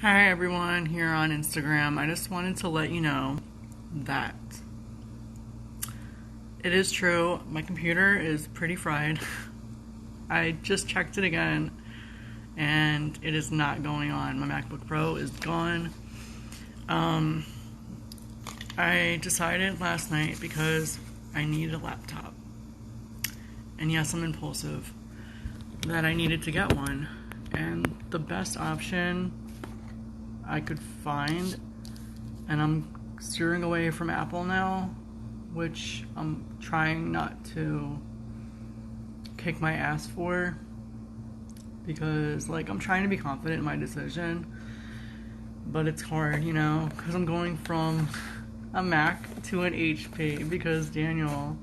Hi everyone here on Instagram. I just wanted to let you know that it is true, my computer is pretty fried. I just checked it again and it is not going on. My MacBook Pro is gone. I decided last night because I needed a laptop. And yes, I'm impulsive, that I needed to get one. And the best option I could find, and I'm steering away from Apple now, which I'm trying not to kick my ass for, because I'm trying to be confident in my decision, but it's hard, because I'm going from a Mac to an HP because Daniel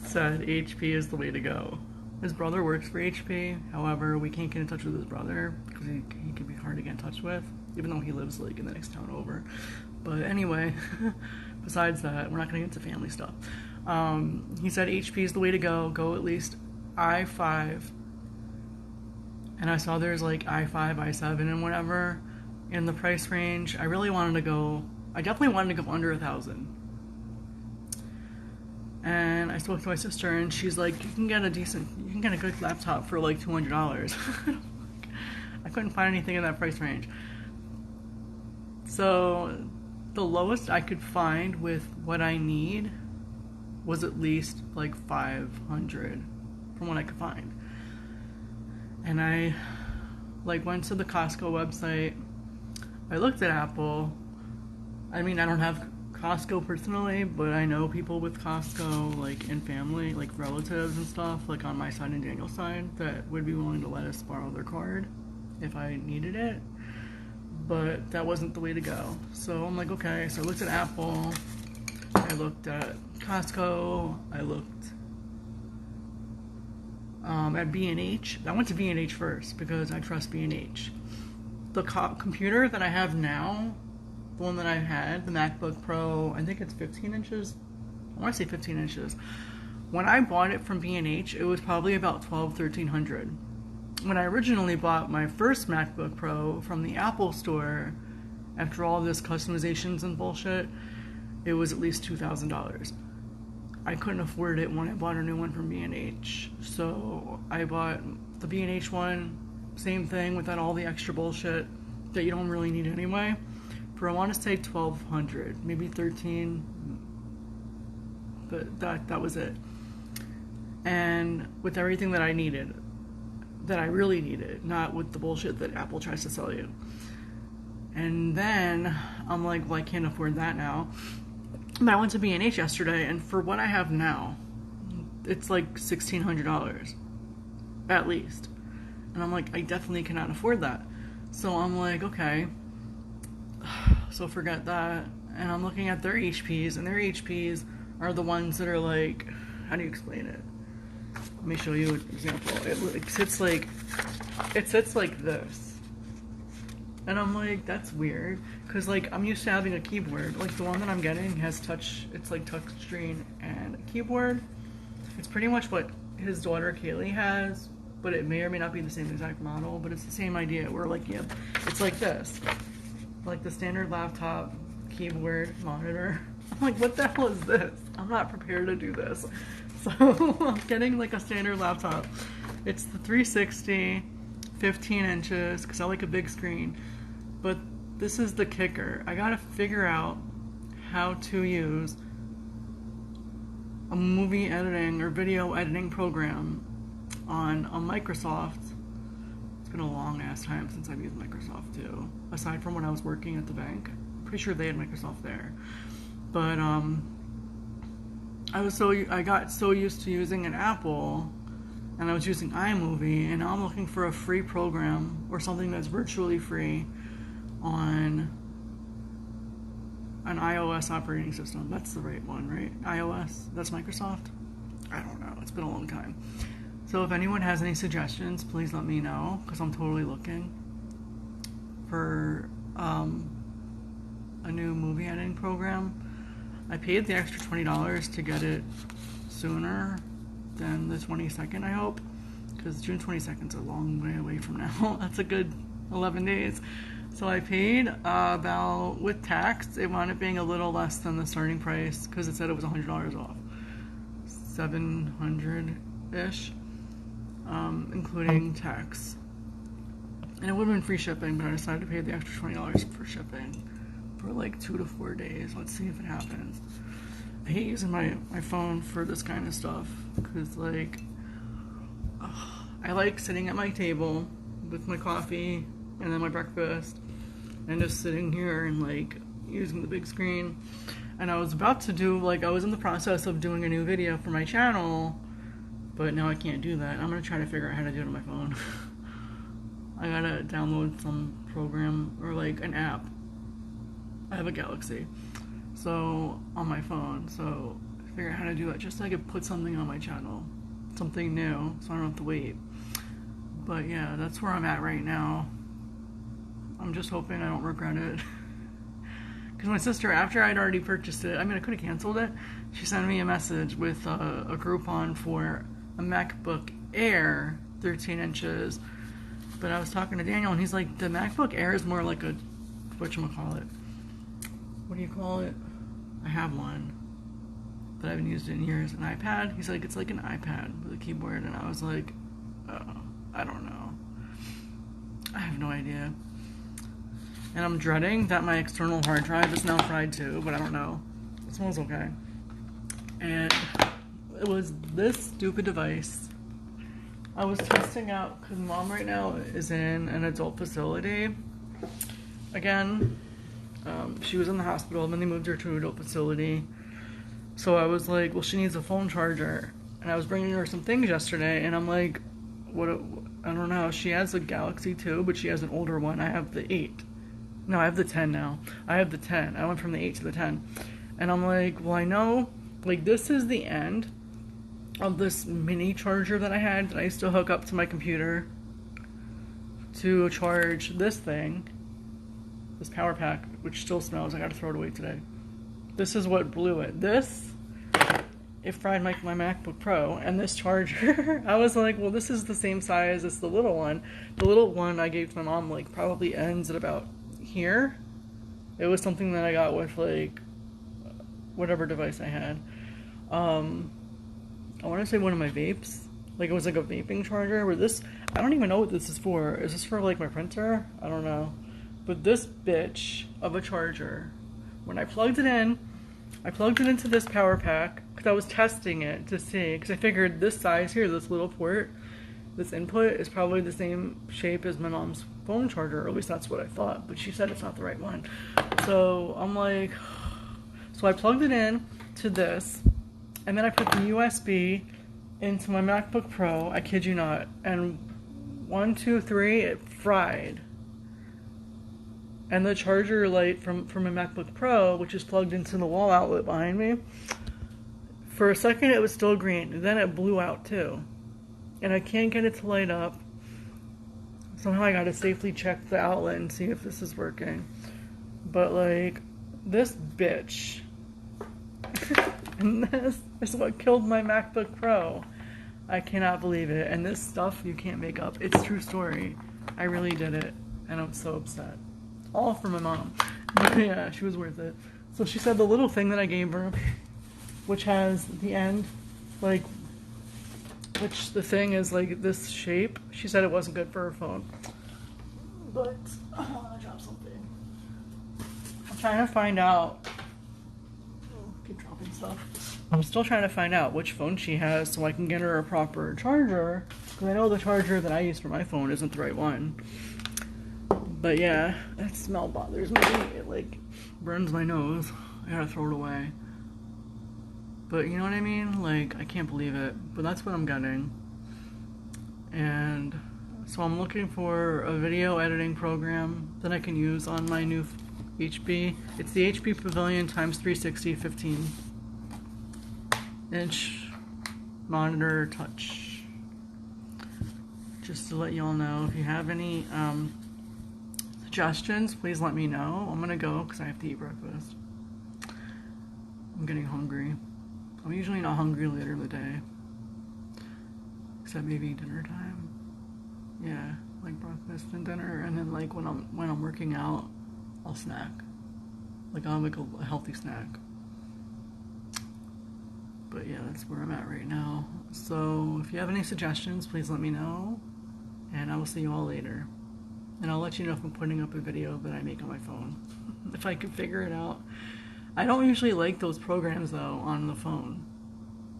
said HP is the way to go. His brother works for HP, however, we can't get in touch with his brother because he can be hard to get in touch with, even though he lives in the next town over. But anyway, besides that, we're not going to get into family stuff. He said HP is the way to go at least i5, and I saw there's i5, i7 and whatever in the price range. I definitely wanted to go under 1,000. And I spoke to my sister, and she's like, you can get a good laptop for $200. I couldn't find anything in that price range. So the lowest I could find with what I need was at least 500 from what I could find. And I went to the Costco website. I looked at Apple. I mean, I don't have Costco personally, but I know people with Costco, in family, relatives and stuff, on my side and Daniel's side, that would be willing to let us borrow their card if I needed it. But that wasn't the way to go. So I'm okay. So I looked at Apple, I looked at Costco, I looked at B&H. I went to B&H first because I trust B&H. The computer that I have now, the one that I had, the MacBook Pro, I think it's 15 inches. I want to say 15 inches. When I bought it from B&H, it was probably about $1,200. When I originally bought my first MacBook Pro from the Apple store, after all this customizations and bullshit, it was at least $2,000. I couldn't afford it when I bought a new one from B&H. So I bought the B&H one, same thing, without all the extra bullshit that you don't really need anyway. For I want to say $1,200, maybe $1,300, but that was it. And with everything that I needed, that I really needed, not with the bullshit that Apple tries to sell you. And then I'm well, I can't afford that now. But I went to B&H yesterday, and for what I have now, it's $1,600 at least. And I'm I definitely cannot afford that. So I'm okay. So forget that. And I'm looking at their HPs, and their HPs are the ones that are how do you explain it? Let me show you an example. It sits like this. And I'm that's weird. Because I'm used to having a keyboard. The one that I'm getting has touch, it's touch screen and a keyboard. It's pretty much what his daughter Kaylee has, but it may or may not be the same exact model, but it's the same idea. Where yeah, it's like this. The standard laptop, keyboard, monitor. I'm what the hell is this? I'm not prepared to do this. So I'm getting a standard laptop. It's the 360, 15 inches, because I like a big screen. But this is the kicker. I gotta figure out how to use a movie editing or video editing program on Microsoft. It's been a long ass time since I've used Microsoft too. Aside from when I was working at the bank. I'm pretty sure they had Microsoft there. But I got so used to using an Apple, and I was using iMovie, and now I'm looking for a free program or something that's virtually free on an iOS operating system. That's the right one, right? iOS? That's Microsoft? I don't know. It's been a long time. So if anyone has any suggestions, please let me know, because I'm totally looking for a new movie editing program. I paid the extra $20 to get it sooner than the 22nd, I hope, because June 22nd is a long way away from now. That's a good 11 days. So I paid about, with tax, it wound up being a little less than the starting price because it said it was $100 off. 700-ish, including tax. And it would have been free shipping, but I decided to pay the extra $20 for shipping for like 2 to 4 days. Let's see if it happens. I hate using my phone for this kind of stuff because, like, I like sitting at my table with my coffee and then my breakfast and just sitting here and, like, using the big screen. And I was about to do, like, I was in the process of doing a new video for my channel, but now I can't do that. I'm gonna try to figure out how to do it on my phone. I gotta download some program or, like, an app. I have a Galaxy, so on my phone, so figure out how to do it just so I could put something on my channel, something new, so I don't have to wait. But yeah, that's where I'm at right now. I'm just hoping I don't regret it. Because my sister, after I'd already purchased it, I mean, I could have canceled it. She sent me a message with a Groupon for a MacBook Air, 13 inches. But I was talking to Daniel, and he's like, the MacBook Air is more like a, whatchamacallit? What do you call it? I have one, but I haven't used it in years. An iPad? He's like, it's like an iPad with a keyboard. And I was like, oh, I don't know. I have no idea. And I'm dreading that my external hard drive is now fried too, but I don't know. It smells okay. And it was this stupid device. I was testing out, because mom right now is in an adult facility. Again, she was in the hospital, and then they moved her to an adult facility. So I was like, well, she needs a phone charger. And I was bringing her some things yesterday, and I'm like, what? I don't know. She has a Galaxy 2, but she has an older one. I have the 8. No, I have the 10 now. I have the 10. I went from the 8 to the 10. And I'm like, well, I know, like, this is the end of this mini charger that I had that I used to hook up to my computer to charge this thing, this power pack, which still smells. I gotta throw it away today. This is what blew it. This, it fried my MacBook Pro, and this charger, I was like, well, this is the same size as the little one. The little one I gave to my mom, like, probably ends at about here. It was something that I got with, like, whatever device I had. I want to say one of my vapes. Like, it was like a vaping charger. Where this, I don't even know what this is for. Is this for, like, my printer? I don't know. But this bitch of a charger, when I plugged it in, I plugged it into this power pack because I was testing it to see. Because I figured this size here, this little port, this input is probably the same shape as my mom's phone charger. Or at least that's what I thought. But she said it's not the right one. So I'm like, so I plugged it in to this. And then I put the USB into my MacBook Pro, I kid you not, and 1, 2, 3, it fried. And the charger light from my MacBook Pro, which is plugged into the wall outlet behind me, for a second it was still green, and then it blew out too. And I can't get it to light up. Somehow I gotta safely check the outlet and see if this is working. But, like, this bitch... And this is what killed my MacBook Pro. I cannot believe it. And this stuff you can't make up. It's true story. I really did it. And I'm so upset. All for my mom. But yeah, she was worth it. So she said the little thing that I gave her, which has the end, like, which the thing is like this shape, she said it wasn't good for her phone. But, I want to drop something. I'm trying to find out. Keep dropping stuff. I'm still trying to find out which phone she has so I can get her a proper charger, because I know the charger that I use for my phone isn't the right one. But yeah, that smell bothers me. It, like, burns my nose. I gotta throw it away. But you know what I mean? Like, I can't believe it. But that's what I'm getting. And so I'm looking for a video editing program that I can use on my new HP. It's the HP Pavilion x 360 15-inch monitor touch. Just to let y'all know, if you have any suggestions, please let me know. I'm gonna go because I have to eat breakfast. I'm getting hungry. I'm usually not hungry later in the day, except maybe dinner time. Yeah. like breakfast and dinner, and then like when I'm working out, I'll snack. Like I'll make a healthy snack. But yeah, that's where I'm at right now. So if you have any suggestions, please let me know, and I will see you all later. And I'll let you know if I'm putting up a video that I make on my phone, if I can figure it out. I don't usually like those programs though on the phone,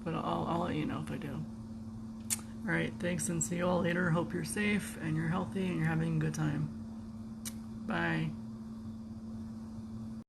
but I'll let you know if I do. Alright, thanks, and see you all later. Hope you're safe and you're healthy and you're having a good time. Bye.